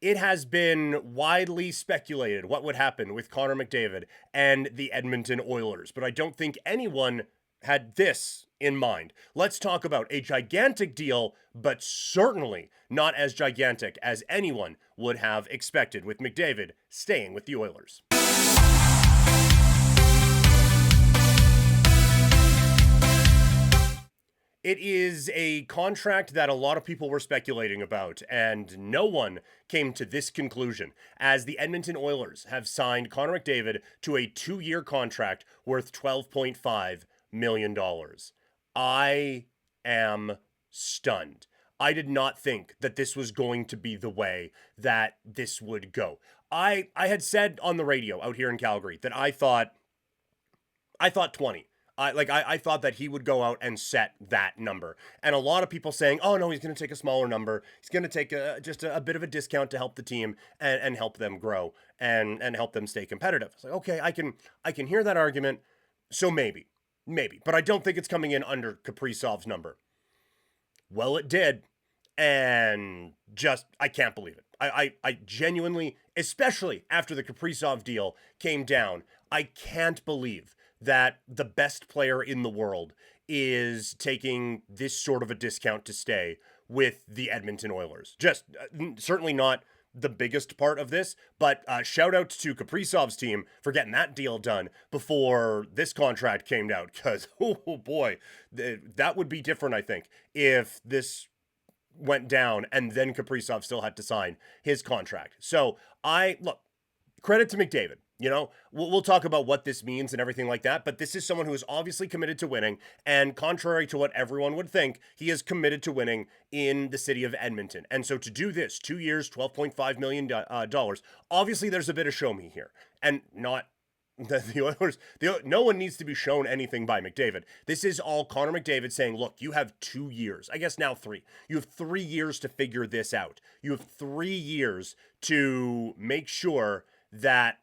It has been widely speculated what would happen with Connor McDavid and the Edmonton Oilers, but I don't think anyone had this in mind. Let's talk about a gigantic deal, but certainly not as gigantic as anyone would have expected, with McDavid staying with the Oilers. It is a contract that a lot of people were speculating about, and no one came to this conclusion, as the Edmonton Oilers have signed Connor McDavid to a 2-year contract worth $12.5 million. I am stunned. I did not think that this was going to be the way that this would go. I had said on the radio out here in Calgary that I thought 20. I thought that he would go out and set that number. And a lot of people saying, oh no, he's going to take a smaller number. He's going to take just a bit of a discount to help the team and help them grow and help them stay competitive. It's like, okay, I can hear that argument. So maybe, but I don't think it's coming in under Kaprizov's number. Well, it did. And just, I can't believe it. I genuinely, especially after the Kaprizov deal came down, I can't believe that the best player in the world is taking this sort of a discount to stay with the Edmonton Oilers. Just certainly not the biggest part of this, but shout out to Kaprizov's team for getting that deal done before this contract came out, because, oh boy, that would be different, I think, if this went down and then Kaprizov still had to sign his contract. So look, credit to McDavid. You know, we'll talk about what this means and everything like that, but this is someone who is obviously committed to winning, and contrary to what everyone would think, he is committed to winning in the city of Edmonton. And so to do this, 2 years, $12.5 million, obviously there's a bit of show me here, and not the Oilers. No one needs to be shown anything by McDavid. This is all Connor McDavid saying, look, you have 2 years, I guess now 3. You have 3 years to figure this out. You have 3 years to make sure that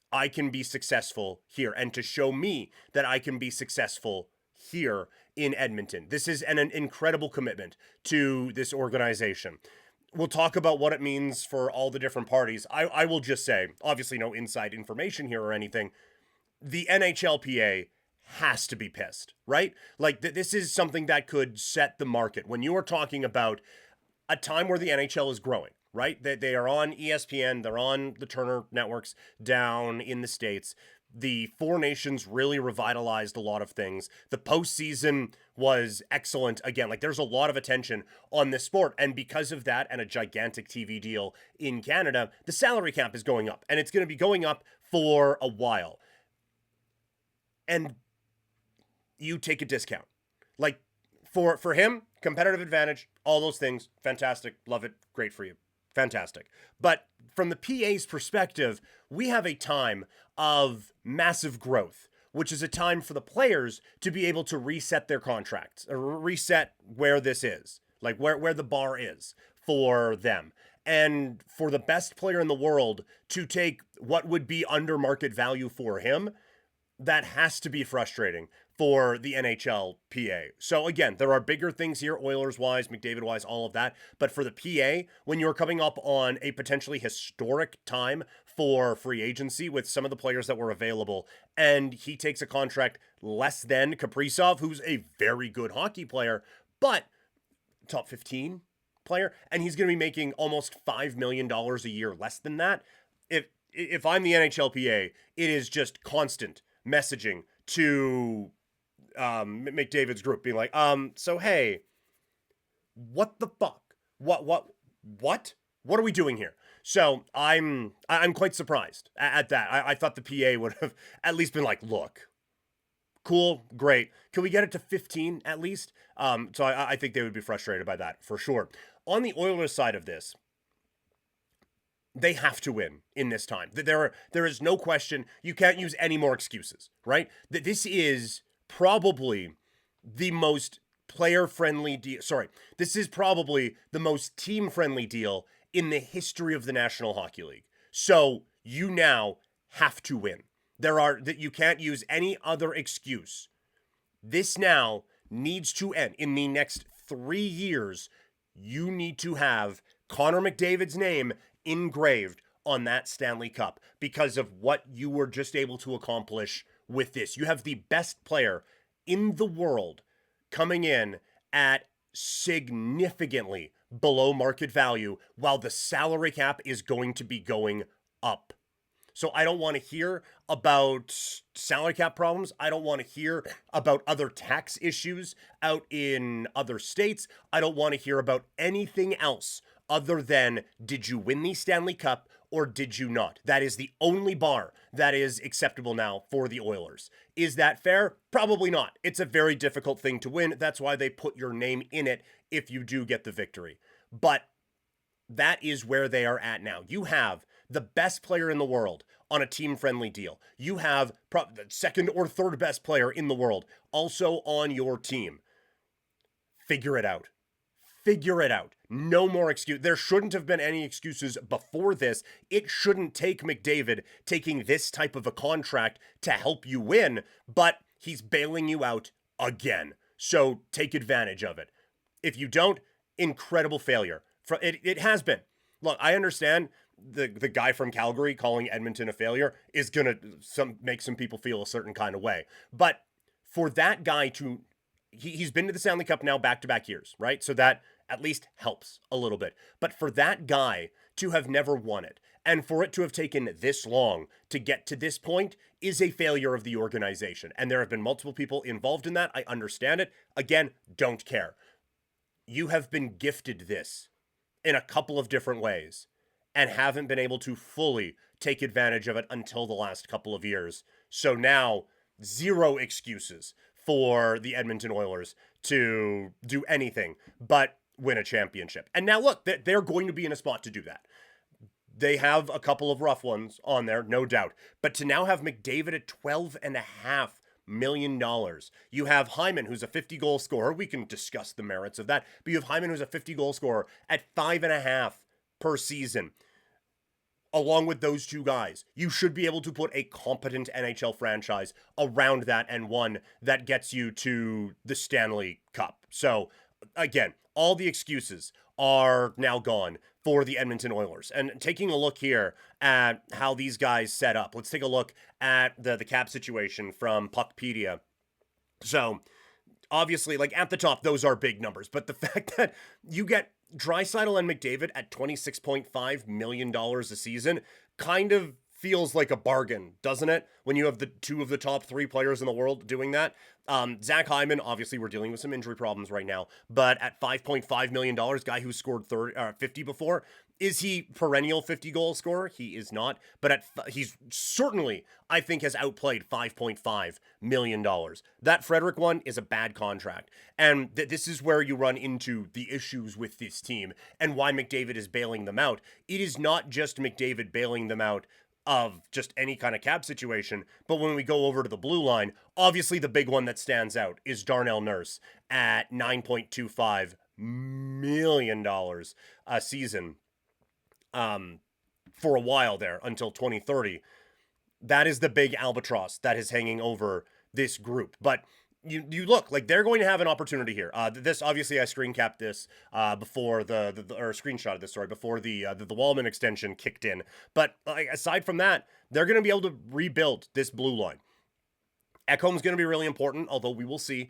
I can be successful here, and to show me that I can be successful here in Edmonton. This is an incredible commitment to this organization. We'll talk about what it means for all the different parties. I will just say, obviously no inside information here or anything, the NHLPA has to be pissed, right? Like, this is something that could set the market. When you are talking about a time where the NHL is growing, right? They are on ESPN, they're on the Turner networks down in the States. The Four Nations really revitalized a lot of things. The postseason was excellent. Again, like, there's a lot of attention on this sport. And because of that and a gigantic TV deal in Canada, the salary cap is going up. And it's going to be going up for a while. And you take a discount. Like, for him, competitive advantage, all those things, fantastic, love it, great for you. Fantastic. But from the PA's perspective, we have a time of massive growth, which is a time for the players to be able to reset their contracts, or reset where this is, like where the bar is for them. And for the best player in the world to take what would be under market value for him, that has to be frustrating for the NHLPA. So again, there are bigger things here, Oilers-wise, McDavid-wise, all of that. But for the PA, when you're coming up on a potentially historic time for free agency with some of the players that were available, and he takes a contract less than Kaprizov, who's a very good hockey player, but top 15 player, and he's going to be making almost $5 million a year less than that. If I'm the NHLPA, it is just constant messaging to McDavid's group being like, so hey, what the fuck? What are we doing here? So I'm quite surprised at that. I thought the PA would have at least been like, look, cool, great. Can we get it to 15 at least? So I think they would be frustrated by that for sure. On the Oilers side of this, they have to win in this time. There is no question. You can't use any more excuses, right? This is probably the most player-friendly deal. Sorry, this is probably the most team-friendly deal in the history of the National Hockey League. So you now have to win. You can't use any other excuse. This now needs to end. In the next 3 years, you need to have Connor McDavid's name engraved on that Stanley Cup because of what you were just able to accomplish with this. You have the best player in the world coming in at significantly below market value while the salary cap is going to be going up. So I don't want to hear about salary cap problems. I don't want to hear about other tax issues out in other states. I don't want to hear about anything else other than, did you win the Stanley Cup or did you not? That is the only bar that is acceptable now for the Oilers. Is that fair? Probably not. It's a very difficult thing to win. That's why they put your name in it if you do get the victory. But that is where they are at now. You have the best player in the world on a team-friendly deal. You have the second or third best player in the world also on your team. Figure it out. Figure it out. No more excuse. There shouldn't have been any excuses before this. It shouldn't take McDavid taking this type of a contract to help you win, but he's bailing you out again. So take advantage of it. If you don't, incredible failure. It has been. Look, I understand the guy from Calgary calling Edmonton a failure is going to make some people feel a certain kind of way. But for that guy to, he's been to the Stanley Cup now back-to-back years, right? So that at least helps a little bit. But for that guy to have never won it, and for it to have taken this long to get to this point, is a failure of the organization. And there have been multiple people involved in that. I understand it. Again, don't care. You have been gifted this in a couple of different ways and haven't been able to fully take advantage of it until the last couple of years. So now, zero excuses for the Edmonton Oilers to do anything but win a championship. And now look, they're going to be in a spot to do that. They have a couple of rough ones on there, no doubt. But to now have McDavid at $12.5 million. You have Hyman, who's a 50-goal scorer. We can discuss the merits of that. But you have Hyman, who's a 50-goal scorer, at $5.5 per season. Along with those two guys, you should be able to put a competent NHL franchise around that and one that gets you to the Stanley Cup. So, again, all the excuses are now gone for the Edmonton Oilers. And taking a look here at how these guys set up, let's take a look at the cap situation from Puckpedia. So, obviously, like at the top, those are big numbers. But the fact that you get Draisaitl and McDavid at $26.5 million a season kind of feels like a bargain, doesn't it? When you have the two of the top three players in the world doing that. Zach Hyman, obviously we're dealing with some injury problems right now, but at $5.5 million, guy who scored 50 before, is he perennial 50-goal scorer? He is not, but he's certainly, I think, has outplayed $5.5 million. That Frederick one is a bad contract, and this is where you run into the issues with this team and why McDavid is bailing them out. It is not just McDavid bailing them out of just any kind of cap situation, but when we go over to the blue line, obviously the big one that stands out is Darnell Nurse at $9.25 million a season for a while there until 2030. That is the big albatross that is hanging over this group. But you look like they're going to have an opportunity here. This obviously I screen capped this before or screenshotted this before the Wallman extension kicked in. But aside from that, they're going to be able to rebuild this blue line. Ekholm's going to be really important, although we will see.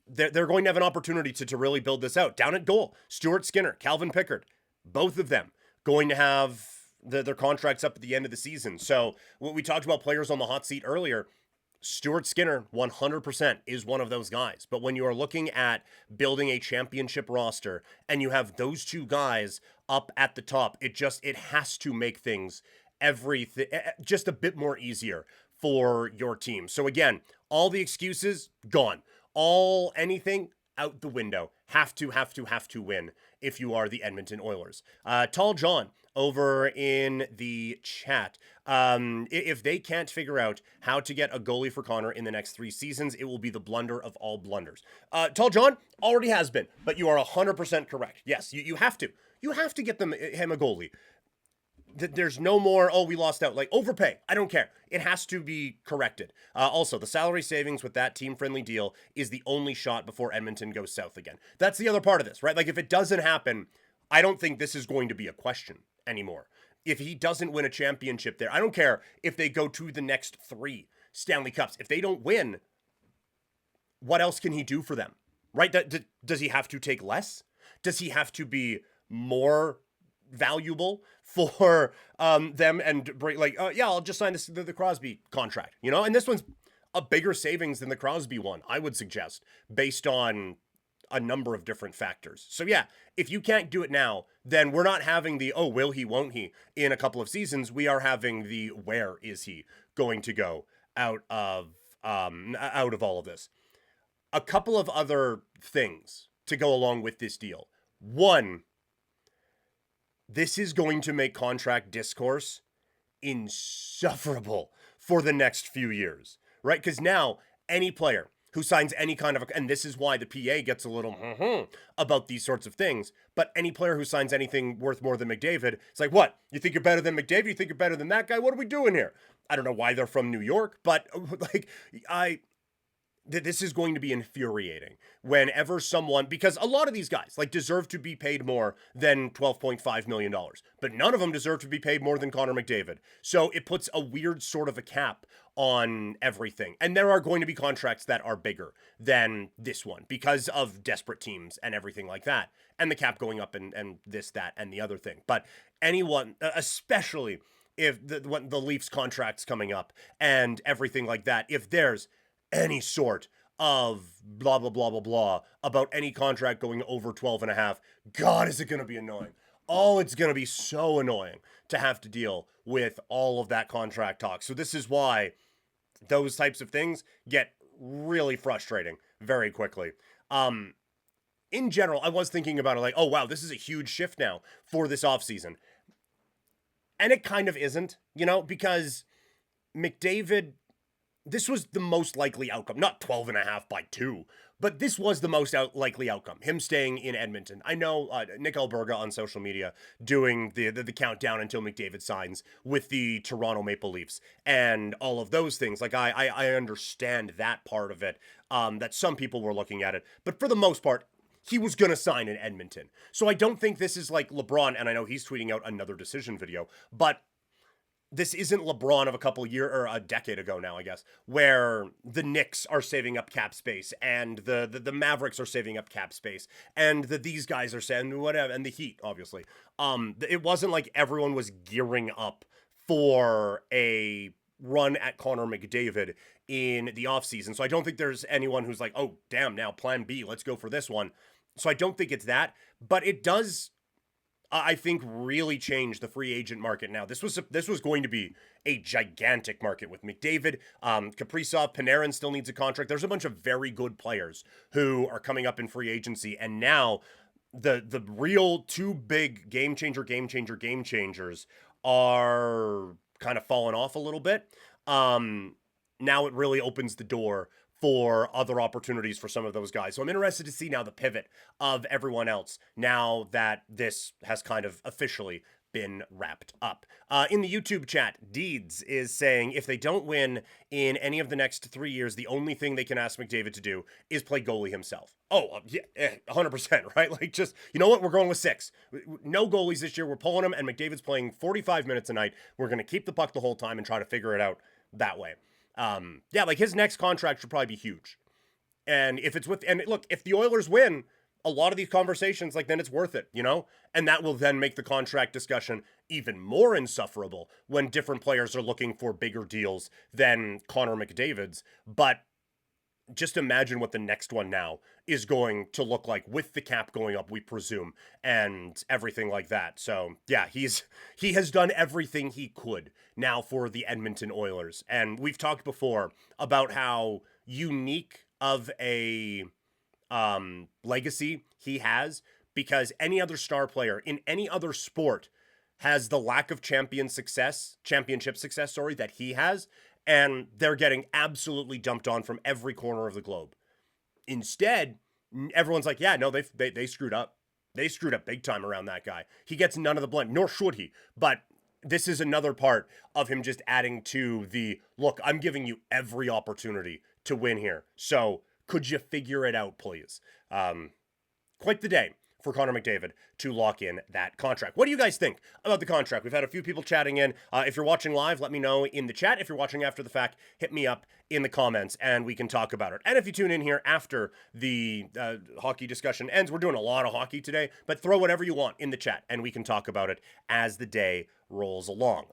They're going to have an opportunity to really build this out. Down at goal, Stuart Skinner, Calvin Pickard, both of them going to have their contracts up at the end of the season. So when we talked about players on the hot seat earlier, Stuart Skinner, 100% is one of those guys. But when you are looking at building a championship roster and you have those two guys up at the top, it has to make things just a bit more easier for your team. So again, all the excuses gone. Anything out the window. Have to win if you are the Edmonton Oilers. Tall John over in the chat. If they can't figure out how to get a goalie for Connor in the next 3 seasons, it will be the blunder of all blunders. Tall John already has been, but you are 100% correct. Yes, you have to. You have to get him a goalie. There's no more, we lost out. Like, overpay. I don't care. It has to be corrected. Also, the salary savings with that team-friendly deal is the only shot before Edmonton goes south again. That's the other part of this, right? Like, if it doesn't happen, I don't think this is going to be a question anymore. If he doesn't win a championship there, I don't care if they go to the next 3 Stanley Cups. If they don't win, what else can he do for them? Right? Does he have to take less? Does he have to be more valuable for them and bring yeah, I'll just sign the Crosby contract, and this one's a bigger savings than the Crosby one, I would suggest, based on a number of different factors. So yeah, if you can't do it now, then we're not having the, oh, will he, won't he, in a couple of seasons. We are having the, where is he going to go out of all of this. A couple of other things to go along with this deal. One, this is going to make contract discourse insufferable for the next few years, right? Because now any player who signs any kind of, and this is why the PA gets a little about these sorts of things, but any player who signs anything worth more than McDavid, it's like, what? You think you're better than McDavid? You think you're better than that guy? What are we doing here? I don't know why they're from New York, but this is going to be infuriating whenever someone, because a lot of these guys deserve to be paid more than $12.5 million, but none of them deserve to be paid more than Connor McDavid. So it puts a weird sort of a cap on everything. And there are going to be contracts that are bigger than this one because of desperate teams and everything like that. And the cap going up and this, that, and the other thing. But anyone, especially if the Leafs contract's coming up and everything like that, if there's any sort of blah, blah, blah, blah, blah about any contract going over 12 and a half, God, is it going to be annoying. Oh, it's going to be so annoying to have to deal with all of that contract talk. So this is why those types of things get really frustrating very quickly. In general, I was thinking about it oh, wow, this is a huge shift now for this offseason. And it kind of isn't, because McDavid, this was the most likely outcome, not 12 and a half by 2, but this was the most likely outcome, him staying in Edmonton. I know Nick Alberga on social media doing the countdown until McDavid signs with the Toronto Maple Leafs and all of those things. I understand that part of it, that some people were looking at it, but for the most part, he was going to sign in Edmonton. So I don't think this is like LeBron, and I know he's tweeting out another decision video, but this isn't LeBron of a decade ago now, I guess, where the Knicks are saving up cap space and the Mavericks are saving up cap space and these guys are saying whatever, and the Heat, obviously. It wasn't like everyone was gearing up for a run at Connor McDavid in the offseason. So I don't think there's anyone who's like, oh, damn, now plan B, let's go for this one. So I don't think it's that, but it does, I think, really change the free agent market now. This was going to be a gigantic market with McDavid, Kaprizov, Panarin still needs a contract. There's a bunch of very good players who are coming up in free agency, and now the real two big game changers are kind of falling off a little bit. Now it really opens the door for other opportunities for some of those guys. So I'm interested to see now the pivot of everyone else now that this has kind of officially been wrapped up. In the YouTube chat, Deeds is saying if they don't win in any of the next 3 years, the only thing they can ask McDavid to do is play goalie himself. Oh, yeah, 100%, right? Just, you know what? We're going with 6. No goalies this year. We're pulling them, and McDavid's playing 45 minutes a night. We're going to keep the puck the whole time and try to figure it out that way. His next contract should probably be huge. And if it's if the Oilers win a lot of these conversations, then it's worth it, and that will then make the contract discussion even more insufferable when different players are looking for bigger deals than Connor McDavid's. But just imagine what the next one now is going to look like with the cap going up, we presume, and everything like that. So yeah, he has done everything he could now for the Edmonton Oilers. And we've talked before about how unique of a legacy he has, because any other star player in any other sport has the lack of championship success, that he has. And they're getting absolutely dumped on from every corner of the globe. Instead, everyone's like, yeah, no, they screwed up. They screwed up big time around that guy. He gets none of the blame, nor should he. But this is another part of him just adding to the, look, I'm giving you every opportunity to win here. So could you figure it out, please? Quite the day for Connor McDavid to lock in that contract. What do you guys think about the contract? We've had a few people chatting in. If you're watching live, let me know in the chat. If you're watching after the fact, hit me up in the comments and we can talk about it. And if you tune in here after the hockey discussion ends, we're doing a lot of hockey today, but throw whatever you want in the chat and we can talk about it as the day rolls along.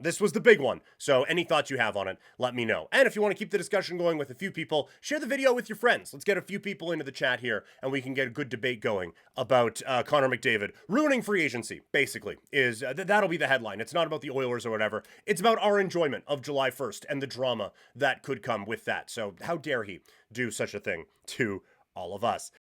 This was the big one, so any thoughts you have on it, let me know. And if you want to keep the discussion going with a few people, share the video with your friends. Let's get a few people into the chat here, and we can get a good debate going about Connor McDavid ruining free agency, basically. That'll be the headline. It's not about the Oilers or whatever. It's about our enjoyment of July 1st and the drama that could come with that. So how dare he do such a thing to all of us?